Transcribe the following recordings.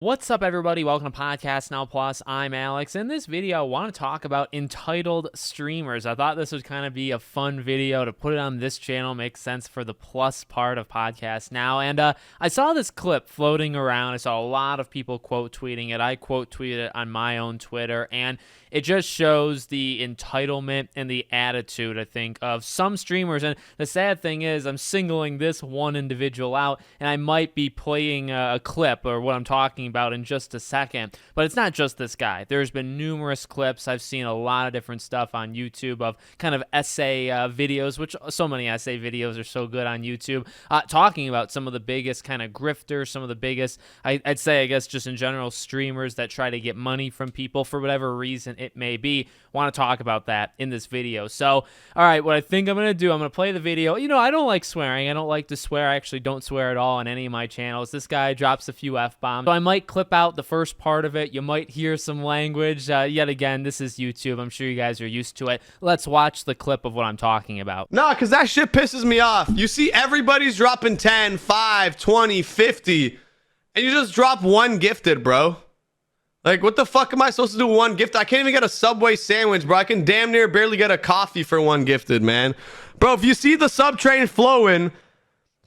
What's up, everybody? Welcome to Podcast Now Plus. I'm Alex. In this video, I want to talk about entitled streamers. I thought this would kind of be a fun video to put it on this channel. Makes sense for the plus part of Podcast Now. And I saw this clip floating around. I saw a lot of people quote tweeting it. I quote tweeted it on my own Twitter. And it just shows the entitlement and the attitude, I think, of some streamers. And the sad thing is, I'm singling this one individual out, and I might be playing a clip or what I'm talking about in just a second. But it's not just this guy. There's been numerous clips. I've seen a lot of different stuff on YouTube of kind of essay videos, which so many essay videos are so good on YouTube, talking about some of the biggest kind of grifters, some of the biggest, I'd say, I guess, just in general, streamers that try to get money from people for whatever reason it may be. Want to talk about that in this video. So, all right, what I think I'm going to do, I'm going to play the video. You know, I don't like swearing. I don't like to swear. I actually don't swear at all on any of my channels. This guy drops a few F-bombs. So I might clip out the first part of it. You might hear some language. Yet again, this is YouTube. I'm sure you guys are used to it. Let's watch the clip of what I'm talking about. Nah, because that shit pisses me off. You see everybody's dropping 10, 5, 20, 50, and you just drop one gifted, bro. Like, what the fuck am I supposed to do one gift? I can't even get a Subway sandwich, bro. I can damn near barely get a coffee for one gifted, man. Bro, if you see the sub train flowing,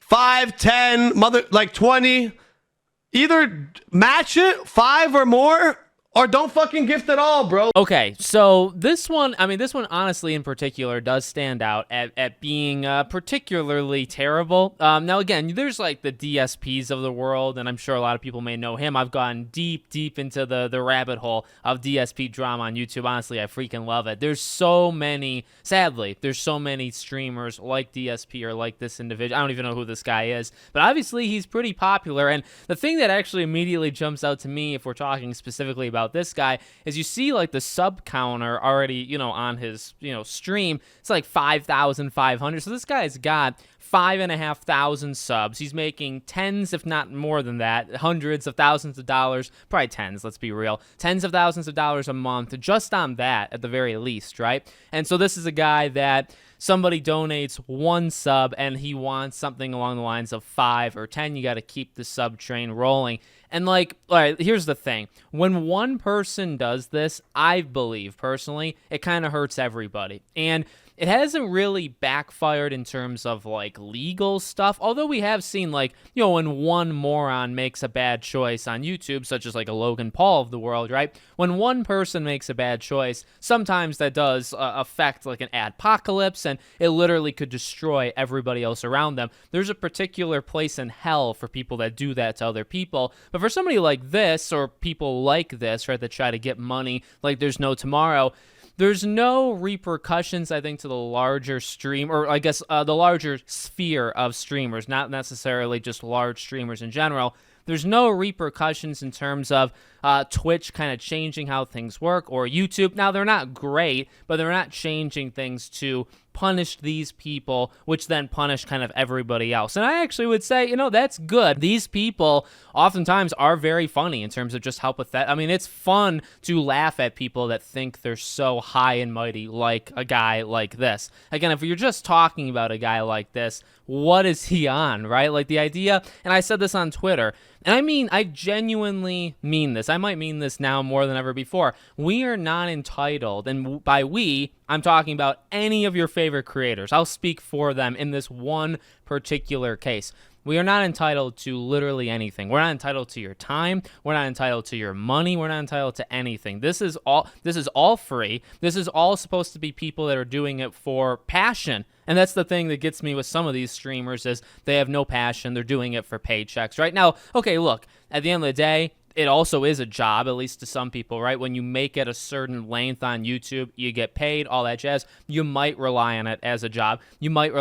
5, 10, like 20, either match it, 5 or more, or don't fucking gift at all, bro. Okay, so this one, this one honestly in particular does stand out at being particularly terrible. Now, again, there's like the DSPs of the world, and I'm sure a lot of people may know him. I've gone deep into the rabbit hole of DSP drama on YouTube. Honestly, I freaking love it. There's so many, sadly, there's so many streamers like DSP or like this individual. I don't even know who this guy is, but obviously he's pretty popular. And the thing that actually immediately jumps out to me, if we're talking specifically about this guy, is you see like the sub counter already, you know, on his, stream. It's like 5,500. So this guy's got 5,500 subs. He's making tens, if not more than that, hundreds of thousands of dollars, probably tens, let's be real, tens of thousands of dollars a month just on that at the very least, right? And so this is a guy that somebody donates one sub and he wants something along the lines of 5 or 10. You got to keep the sub train rolling. And like, all right, here's the thing. When one person does this, I believe personally, it kind of hurts everybody. And it hasn't really backfired in terms of like legal stuff, although we have seen like, when one moron makes a bad choice on YouTube, such as like a Logan Paul of the world, right? When one person makes a bad choice, sometimes that does affect like an adpocalypse, and it literally could destroy everybody else around them. There's a particular place in hell for people that do that to other people. But for somebody like this, or people like this, right, that try to get money like there's no tomorrow, there's no repercussions, I think, to the larger stream, or I guess the larger sphere of streamers, not necessarily just large streamers in general. There's no repercussions in terms of Twitch kind of changing how things work, or YouTube. Now, they're not great, but they're not changing things to punish these people, which then punish kind of everybody else. And I actually would say, that's good. These people oftentimes are very funny in terms of just how pathetic. I mean, it's fun to laugh at people that think they're so high and mighty like a guy like this. Again, if you're just talking about a guy like this, what is he on, right? Like the idea, and I said this on Twitter, and I genuinely mean this. I might mean this now more than ever before. We are not entitled, and by we, I'm talking about any of your favorite creators. I'll speak for them in this one particular case. We are not entitled to literally anything. We're not entitled to your time. We're not entitled to your money. We're not entitled to anything. This is all free. This is all supposed to be people that are doing it for passion. And that's the thing that gets me with some of these streamers is they have no passion. They're doing it for paychecks. Right now, okay, look, at the end of the day, it also is a job, at least to some people, right? When you make it a certain length on YouTube, you get paid, all that jazz. You might rely on it as a job. You might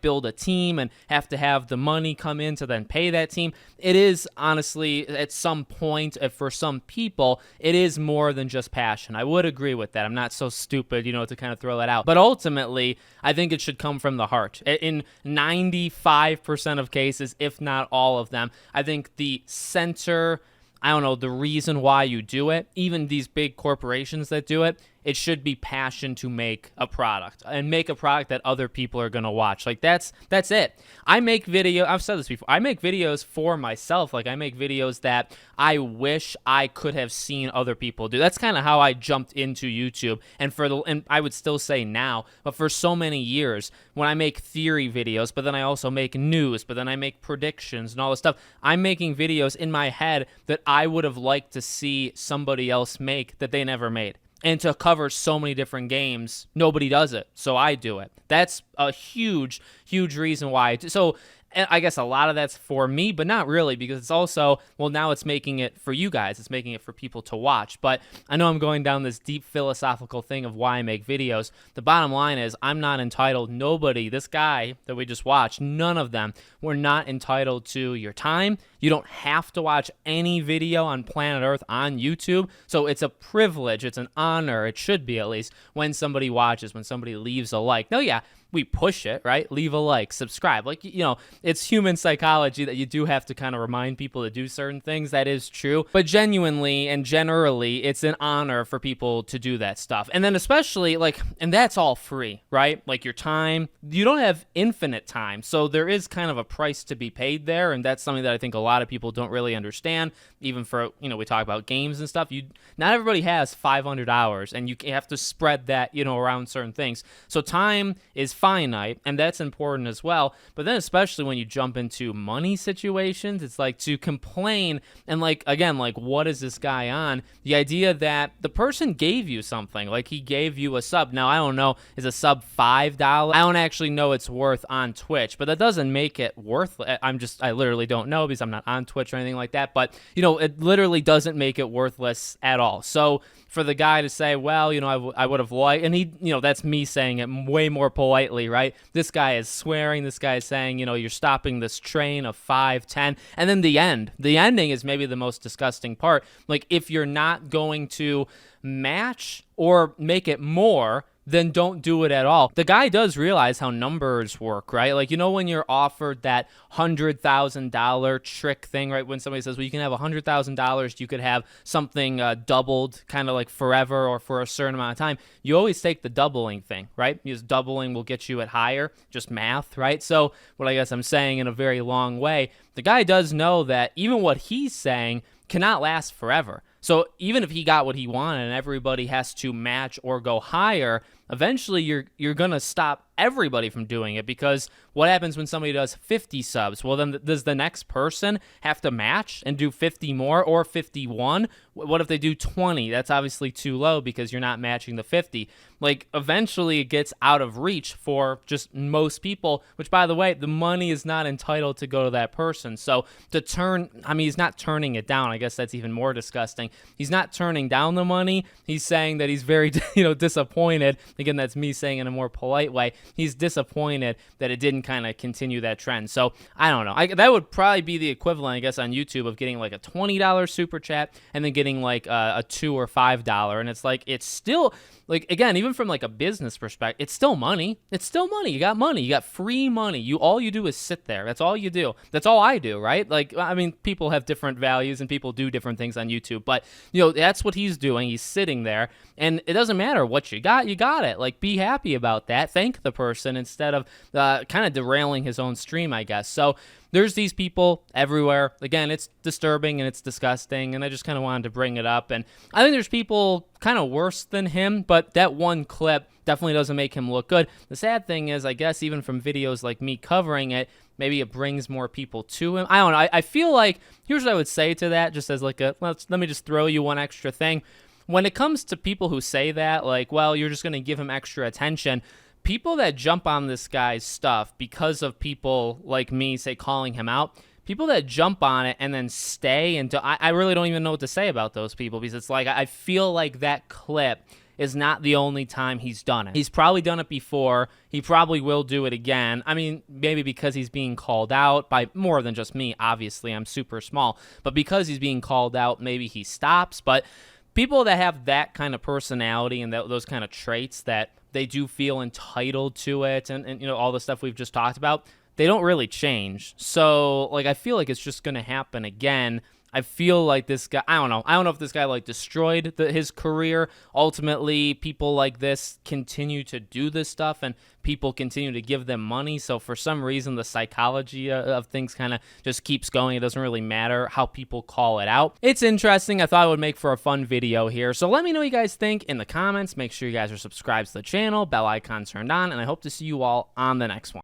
build a team and have to have the money come in to then pay that team. It is honestly, at some point, for some people, it is more than just passion. I would agree with that. I'm not so stupid, to kind of throw that out. But ultimately, I think it should come from the heart. In 95% of cases, if not all of them, I think the center, the reason why you do it, even these big corporations that do it, It should be passion to make a product and make a product that other people are going to watch. Like that's it. I make I've said this before. I make videos for myself. Like I make videos that I wish I could have seen other people do. That's kind of how I jumped into YouTube. And I would still say now, but for so many years when I make theory videos, but then I also make news, but then I make predictions and all this stuff, I'm making videos in my head that I would have liked to see somebody else make that they never made. And to cover so many different games, nobody does it, so I do it. That's a huge, huge reason why. So I guess a lot of that's for me, but not really, because it's also, well, now it's making it for you guys. It's making it for people to watch. But I know I'm going down this deep philosophical thing of why I make videos. The bottom line is I'm not entitled. Nobody, this guy that we just watched, none of them were not entitled to your time. You don't have to watch any video on planet Earth on YouTube. So it's a privilege. It's an honor. It should be, at least, when somebody watches, when somebody leaves a like. No, yeah, we push it, right? Leave a like, subscribe. Like, you know, it's human psychology that you do have to kind of remind people to do certain things. That is true. But genuinely and generally, it's an honor for people to do that stuff. And then especially, like, and that's all free, right? Like your time, you don't have infinite time. So there is kind of a price to be paid there. And that's something that I think a lot of people don't really understand. Even for, you know, we talk about games and stuff. Not everybody has 500 hours, and you have to spread that, you know, around certain things. So time is finite, and that's important as well. But then especially when you jump into money situations, it's like to complain and, like, again, like, what is this guy on? The idea that the person gave you something, like he gave you a sub. Now, I don't know, is a sub $5? I don't actually know it's worth on Twitch, but that doesn't make it worth. I literally don't know because I'm not on Twitch or anything like that. But, you know, it literally doesn't make it worthless at all. So for the guy to say, well, you know, I would have liked, and he, you know, that's me saying it way more politely, right? This guy is swearing. This guy is saying, you know, you're stopping this train of 5, 10. And then the ending is maybe the most disgusting part. Like, if you're not going to match or make it more, then don't do it at all. The guy does realize how numbers work, right? Like, you know, when you're offered that $100,000 trick thing, right? When somebody says, well, you can have $100,000, you could have something doubled kind of like forever or for a certain amount of time. You always take the doubling thing, right? Because doubling will get you at higher, just math, right? So what I guess I'm saying in a very long way, the guy does know that even what he's saying cannot last forever. So even if he got what he wanted and everybody has to match or go higher, eventually you're going to stop everybody from doing it, because what happens when somebody does 50 subs? Well, then does the next person have to match and do 50 more or 51? What if they do 20? That's obviously too low because you're not matching the 50. Like, eventually it gets out of reach for just most people, which, by the way, the money is not entitled to go to that person. So he's not turning it down. I guess that's even more disgusting. He's not turning down the money. He's saying that he's very, disappointed. Again, that's me saying in a more polite way. He's disappointed that it didn't kind of continue that trend. So I don't know. That would probably be the equivalent, I guess, on YouTube of getting like a $20 super chat and then getting like a $2 or $5. And it's like, it's still, like, again, even from like a business perspective, it's still money. It's still money. You got money. You got free money. All you do is sit there. That's all you do. That's all I do, right? Like, I mean, people have different values and people do different things on YouTube, but, that's what he's doing. He's sitting there, and it doesn't matter what you got it. Like, be happy about that. Thank the person instead of kind of derailing his own stream, I guess. So there's these people everywhere. Again, it's disturbing and it's disgusting, and I just kind of wanted to bring it up. And I think there's people kind of worse than him, but that one clip definitely doesn't make him look good. The sad thing is, I guess, even from videos like me covering it, maybe it brings more people to him. I don't know. I feel like, here's what I would say to that, just as like let me just throw you one extra thing. When it comes to people who say that, like, well, you're just going to give him extra attention, people that jump on this guy's stuff because of people like me, say, calling him out, people that jump on it and then stay until, I really don't even know what to say about those people, because it's like, I feel like that clip is not the only time he's done it. He's probably done it before. He probably will do it again. I mean, maybe because he's being called out by more than just me. Obviously, I'm super small. But because he's being called out, maybe he stops. But people that have that kind of personality and those kind of traits, that they do feel entitled to it and all the stuff we've just talked about, they don't really change. So, like, I feel like it's just going to happen again I feel like this guy, I don't know if this guy like destroyed his career. Ultimately, people like this continue to do this stuff and people continue to give them money. So for some reason, the psychology of things kind of just keeps going. It doesn't really matter how people call it out. It's interesting. I thought it would make for a fun video here. So let me know what you guys think in the comments. Make sure you guys are subscribed to the channel, bell icon turned on, and I hope to see you all on the next one.